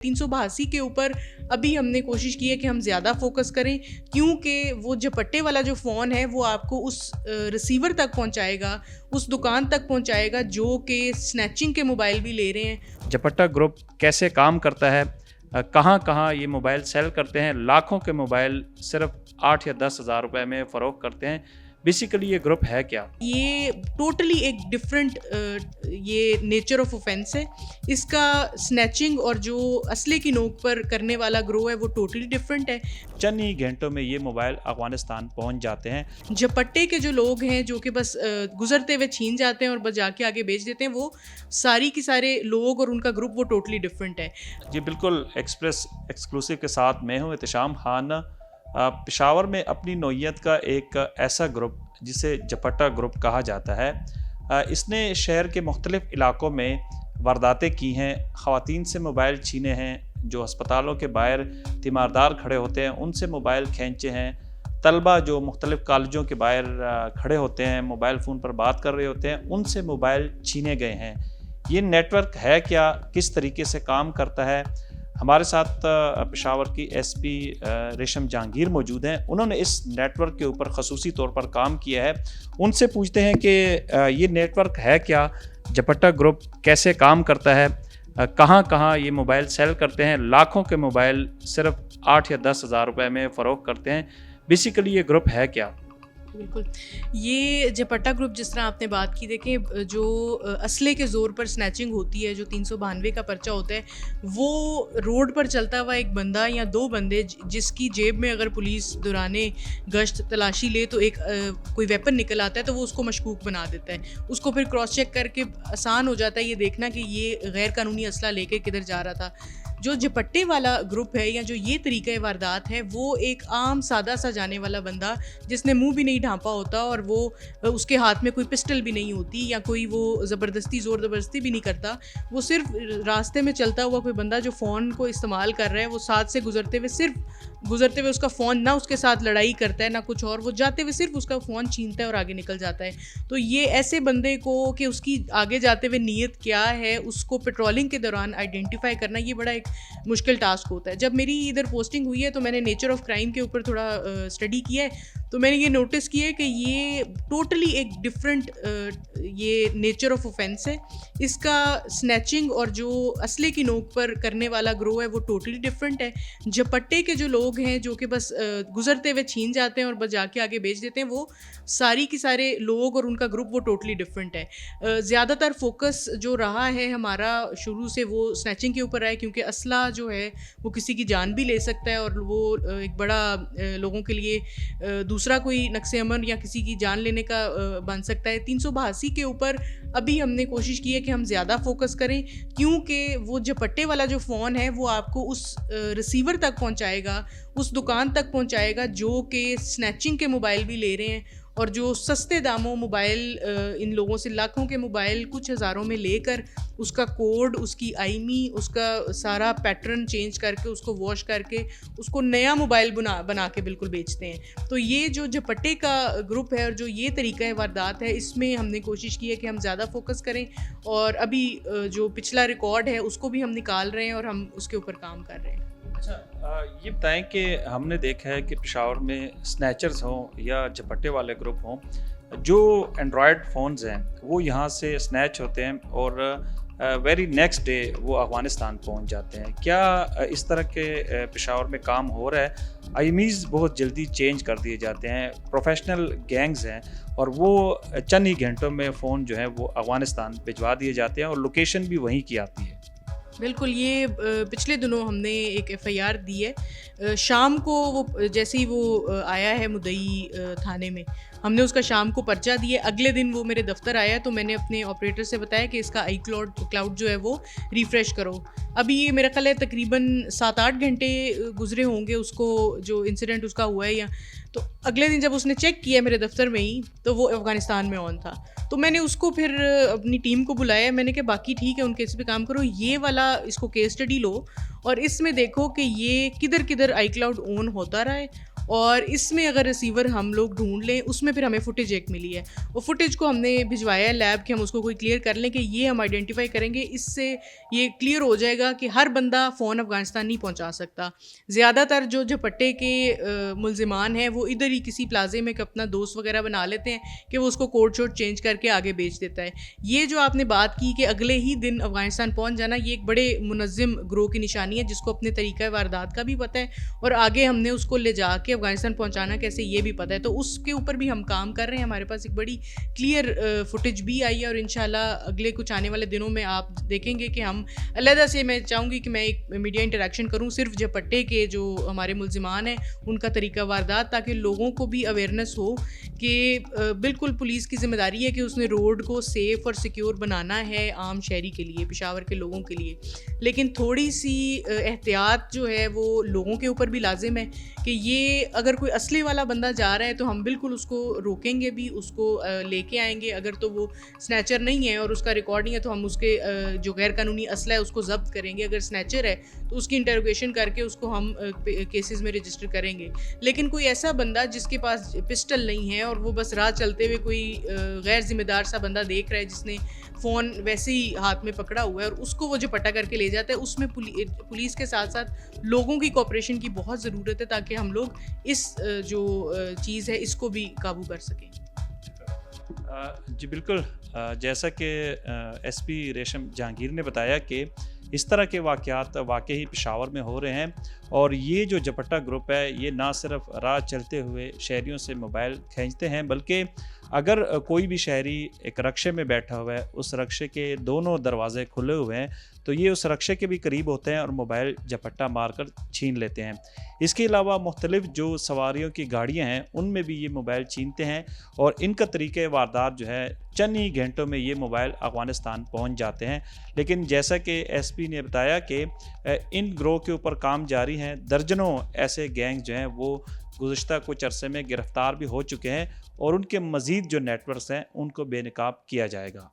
382 کے اوپر ابھی ہم نے کوشش کی ہے کہ ہم زیادہ فوکس کریں، کیونکہ وہ جھپٹے والا جو فون ہے وہ آپ کو اس ریسیور تک پہنچائے گا، اس دکان تک پہنچائے گا جو کہ سنیچنگ کے موبائل بھی لے رہے ہیں۔ جھپٹا گروپ کیسے کام کرتا ہے، کہاں کہاں یہ موبائل سیل کرتے ہیں، لاکھوں کے موبائل صرف 8 یا 10 ہزار روپے میں فروخت کرتے ہیں۔ بیسیکلی یہ گروپ ہے کیا؟ یہ ٹوٹلی ایک ڈفرینٹ یہ نیچر آف اوفینس ہے۔ اس کا سنیچنگ اور جو اسلحے کی نوک پر کرنے والا گروہ ہے وہ ٹوٹلی ڈفرینٹ ہے۔ چند ہی گھنٹوں میں یہ موبائل افغانستان پہنچ جاتے ہیں۔ جھپٹے کے جو لوگ ہیں جو کہ بس گزرتے ہوئے چھین جاتے ہیں اور بس جا کے آگے بیچ دیتے ہیں، وہ ساری کی سارے لوگ اور ان کا گروپ وہ ٹوٹلی ڈفرینٹ ہے۔ جی بالکل، ایکسپریس ایکسکلوسیو کے ساتھ میں ہوں احتشام خان۔ پشاور میں اپنی نوعیت کا ایک ایسا گروپ جسے جھپٹا گروپ کہا جاتا ہے، اس نے شہر کے مختلف علاقوں میں وارداتیں کی ہیں، خواتین سے موبائل چھینے ہیں، جو ہسپتالوں کے باہر تیماردار کھڑے ہوتے ہیں ان سے موبائل کھینچے ہیں، طلبہ جو مختلف کالجوں کے باہر کھڑے ہوتے ہیں موبائل فون پر بات کر رہے ہوتے ہیں ان سے موبائل چھینے گئے ہیں۔ یہ نیٹ ورک ہے کیا، کس طریقے سے کام کرتا ہے؟ ہمارے ساتھ پشاور کی ایس پی ریشم جہانگیر موجود ہیں، انہوں نے اس نیٹ ورک کے اوپر خصوصی طور پر کام کیا ہے۔ ان سے پوچھتے ہیں کہ یہ نیٹ ورک ہے کیا، جھپٹا گروپ کیسے کام کرتا ہے، کہاں کہاں یہ موبائل سیل کرتے ہیں، لاکھوں کے موبائل صرف 8 یا 10 ہزار روپے میں فروخت کرتے ہیں۔ بیسیکلی یہ گروپ ہے کیا؟ بالکل، یہ جھپٹا گروپ جس طرح آپ نے بات کی، دیکھیں جو اسلحے کے زور پر سنیچنگ ہوتی ہے، جو 392 کا پرچہ ہوتا ہے، وہ روڈ پر چلتا ہوا ایک بندہ یا دو بندے جس کی جیب میں اگر پولیس دورانے گشت تلاشی لے تو ایک کوئی ویپن نکل آتا ہے تو وہ اس کو مشکوک بنا دیتا ہے۔ اس کو پھر کراس چیک کر کے آسان ہو جاتا ہے یہ دیکھنا کہ یہ غیر قانونی اسلحہ لے کے کدھر جا رہا تھا۔ جو جھپٹے والا گروپ ہے یا جو یہ طریقہ واردات ہے، وہ ایک عام سادہ سا جانے والا بندہ جس نے منہ بھی نہیں ڈھانپا ہوتا اور وہ اس کے ہاتھ میں کوئی پسٹل بھی نہیں ہوتی یا کوئی وہ زبردستی زور زبردستی بھی نہیں کرتا، وہ صرف راستے میں چلتا ہوا کوئی بندہ جو فون کو استعمال کر رہا ہے، وہ ساتھ سے گزرتے ہوئے اس کا فون نہ اس کے ساتھ لڑائی کرتا ہے نہ کچھ اور، وہ جاتے ہوئے صرف اس کا فون چھینتا ہے اور آگے نکل جاتا ہے۔ تو یہ ایسے بندے کو کہ اس کی آگے جاتے ہوئے نیت کیا ہے، اس کو پیٹرولنگ کے دوران آئیڈینٹیفائی کرنا، یہ بڑا ایک مشکل ٹاسک ہوتا ہے۔ جب میری ادھر پوسٹنگ ہوئی ہے تو میں نے نیچر آف کرائم کے اوپر تھوڑا اسٹڈی کیا ہے، تو میں نے یہ نوٹس کیا ہے کہ یہ ٹوٹلی ایک ڈفرینٹ یہ نیچر آف اوفینس ہے۔ اس کا سنیچنگ اور جو اسلحے کی نوک پر کرنے والا گروہ ہے وہ ٹوٹلی ڈفرینٹ ہے۔ جھپٹے کے جو لوگ ہیں جو کہ بس گزرتے ہوئے چھین جاتے ہیں اور بس جا کے آگے بیچ دیتے ہیں، وہ ساری کی سارے لوگ اور ان کا گروپ وہ ٹوٹلی ڈفرینٹ ہے۔ زیادہ تر فوکس جو رہا ہے ہمارا شروع سے وہ سنیچنگ کے اوپر ہے، کیونکہ اسلحہ جو ہے وہ کسی کی جان بھی لے سکتا ہے اور وہ ایک بڑا لوگوں کے لیے دوسرا کوئی نقص امن یا کسی کی جان لینے کا بن سکتا ہے۔ 382 کے اوپر ابھی ہم نے کوشش کی ہے کہ ہم زیادہ فوکس کریں، کیونکہ وہ جھپٹے والا جو فون ہے وہ آپ کو اس ریسیور تک پہنچائے گا، اس دکان تک پہنچائے گا جو کہ سنیچنگ کے موبائل بھی لے رہے ہیں اور جو سستے داموں موبائل ان لوگوں سے لاکھوں کے موبائل کچھ ہزاروں میں لے کر اس کا کوڈ، اس کی آئیمی، اس کا سارا پیٹرن چینج کر کے اس کو واش کر کے اس کو نیا موبائل بنا کے بالکل بیچتے ہیں۔ تو یہ جو جھپٹے کا گروپ ہے اور جو یہ طریقہ ہے واردات ہے، اس میں ہم نے کوشش کی ہے کہ ہم زیادہ فوکس کریں، اور ابھی جو پچھلا ریکارڈ ہے اس کو بھی ہم نکال رہے ہیں اور ہم اس کے اوپر کام کر رہے ہیں۔ اچھا، یہ بتائیں کہ ہم نے دیکھا ہے کہ پشاور میں سنیچرز ہوں یا جھپٹے والے گروپ ہوں، جو اینڈرائڈ فونز ہیں وہ یہاں سے سنیچ ہوتے ہیں اور ویری نیکسٹ ڈے وہ افغانستان پہنچ جاتے ہیں۔ کیا اس طرح کے پشاور میں کام ہو رہا ہے؟ آئیمیز بہت جلدی چینج کر دیے جاتے ہیں، پروفیشنل گینگز ہیں اور وہ چند ہی گھنٹوں میں فون جو ہیں وہ افغانستان بھجوا دیے جاتے ہیں اور لوکیشن بھی وہیں کی آتی ہے۔ بالکل، یہ پچھلے دنوں ہم نے ایک ایف آئی آر دی ہے۔ شام کو وہ جیسے ہی وہ آیا ہے مدعی تھانے میں، ہم نے اس کا شام کو پرچہ دیا، اگلے دن وہ میرے دفتر آیا تو میں نے اپنے آپریٹر سے بتایا کہ اس کا آئی کلاؤڈ جو ہے وہ ریفریش کرو۔ ابھی یہ میرا خیال ہے تقریباً 7-8 گھنٹے گزرے ہوں گے اس کو، جو انسیڈنٹ اس کا ہوا ہے، یا تو اگلے دن جب اس نے چیک کیا میرے دفتر میں ہی تو وہ افغانستان میں آن تھا۔ تو میں نے اس کو پھر اپنی ٹیم کو بلایا، میں نے کہا باقی ٹھیک ہے ان کیس پہ کام کرو، یہ والا اس کو کیس اسٹڈی لو اور اس میں دیکھو کہ یہ کدھر کدھر آئی کلاؤڈ آن ہوتا رہا ہے اور اس میں اگر ریسیور ہم لوگ ڈھونڈ لیں اس میں پھر ہمیں فوٹیج ایک ملی ہے, وہ فوٹیج کو ہم نے بھجوایا ہے لیب کہ ہم اس کو کوئی کلیئر کر لیں کہ یہ ہم آئیڈینٹیفائی کریں گے, اس سے یہ کلیئر ہو جائے گا کہ ہر بندہ فون افغانستان نہیں پہنچا سکتا. زیادہ تر جو جھپٹے کے ملزمان ہیں وہ ادھر ہی کسی پلازے میں اپنا دوست وغیرہ بنا لیتے ہیں کہ وہ اس کو کوڈ شوڈ چینج کر کے آگے بیچ دیتا ہے. یہ جو آپ نے بات کی کہ اگلے ہی دن افغانستان پہنچ جانا, یہ ایک بڑے منظم گروہ کی نشانی ہے جس کو اپنے طریقہ واردات کا بھی پتہ ہے اور آگے ہم نے اس کو لے جا کے افغانستان پہنچانا کیسے یہ بھی پتہ ہے. تو اس کے اوپر بھی ہم کام کر رہے ہیں, ہمارے پاس ایک بڑی کلیئر فوٹیج بھی آئی ہے اور انشاءاللہ اگلے کچھ آنے والے دنوں میں آپ دیکھیں گے کہ ہم علیحدہ سے, میں چاہوں گی کہ میں ایک میڈیا انٹریکشن کروں صرف جھپٹے کے جو ہمارے ملزمان ہیں ان کا طریقہ واردات, تاکہ لوگوں کو بھی اویئرنیس ہو کہ بالکل پولیس کی ذمہ داری ہے کہ اس نے روڈ کو سیف اور سیکیور بنانا ہے عام شہری کے لیے, پشاور کے لوگوں کے لیے, لیکن تھوڑی سی احتیاط جو ہے وہ لوگوں کے اوپر بھی لازم ہے کہ یہ اگر کوئی اسلحے والا بندہ جا رہا ہے تو ہم بالکل اس کو روکیں گے بھی, اس کو لے کے آئیں گے. اگر تو وہ سنیچر نہیں ہے اور اس کا ریکارڈ نہیں ہے تو ہم اس کے جو غیر قانونی اسلحہ ہے اس کو ضبط کریں گے. اگر سنیچر ہے تو اس کی انٹروگیشن کر کے اس کو ہم کیسز میں رجسٹر کریں گے. لیکن کوئی ایسا بندہ جس کے پاس پسٹل نہیں ہے اور وہ بس راہ چلتے ہوئے کوئی غیر ذمہ دار سا بندہ دیکھ رہا ہے جس نے فون ویسے ہی ہاتھ میں پکڑا ہوا ہے اور اس کو وہ جو پٹا کر کے لے جاتا ہے, اس میں پولیس کے ساتھ ساتھ لوگوں کی کوپریشن کی بہت ضرورت ہے تاکہ ہم لوگ اس جو چیز ہے اس کو بھی قابو کر سکیں. جی بالکل, جیسا کہ ایس پی ریشم جہانگیر نے بتایا کہ اس طرح کے واقعات واقعی پشاور میں ہو رہے ہیں اور یہ جو جھپٹا گروپ ہے یہ نہ صرف راہ چلتے ہوئے شہریوں سے موبائل کھینچتے ہیں بلکہ اگر کوئی بھی شہری ایک رکشے میں بیٹھا ہوا ہے, اس رکشے کے دونوں دروازے کھلے ہوئے ہیں تو یہ اس رکشے کے بھی قریب ہوتے ہیں اور موبائل جھپٹا مار کر چھین لیتے ہیں. اس کے علاوہ مختلف جو سواریوں کی گاڑیاں ہیں ان میں بھی یہ موبائل چھینتے ہیں اور ان کا طریقہ واردات جو ہے چند ہی گھنٹوں میں یہ موبائل افغانستان پہنچ جاتے ہیں. لیکن جیسا کہ ایس پی نے بتایا کہ ان گروہ کے اوپر کام جاری ہیں, درجنوں ایسے گینگ جو ہیں وہ گزشتہ کچھ عرصے میں گرفتار بھی ہو چکے ہیں اور ان کے مزید جو نیٹ ورکس ہیں ان کو بے نقاب کیا جائے گا.